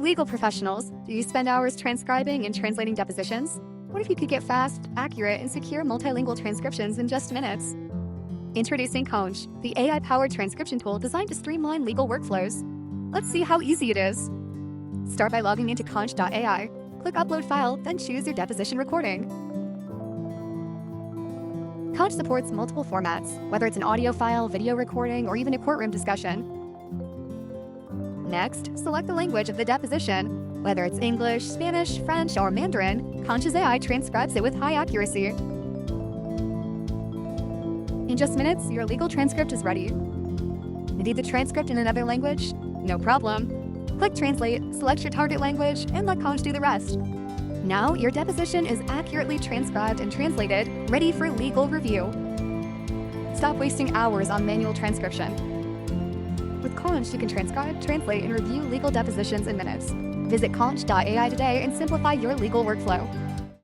Legal professionals, do you spend hours transcribing and translating depositions? What if you could get fast, accurate, and secure multilingual transcriptions in just minutes? Introducing Konch, the AI-powered transcription tool designed to streamline legal workflows. Let's see how easy it is. Start by logging into confidentiality. Click Upload File, then choose your deposition recording. Konch supports multiple formats, whether it's an audio file, video recording, or even a courtroom discussion. Next, select the language of the deposition. Whether it's English, Spanish, French, or Mandarin, Konch's AI transcribes it with high accuracy. In just minutes, your legal transcript is ready. Need the transcript in another language? No problem. Click Translate, select your target language, and let Konch do the rest. Now, your deposition is accurately transcribed and translated, ready for legal review. Stop wasting hours on manual transcription. With Konch, you can transcribe, translate, and review legal depositions in minutes. Visit Konch.ai today and simplify your legal workflow.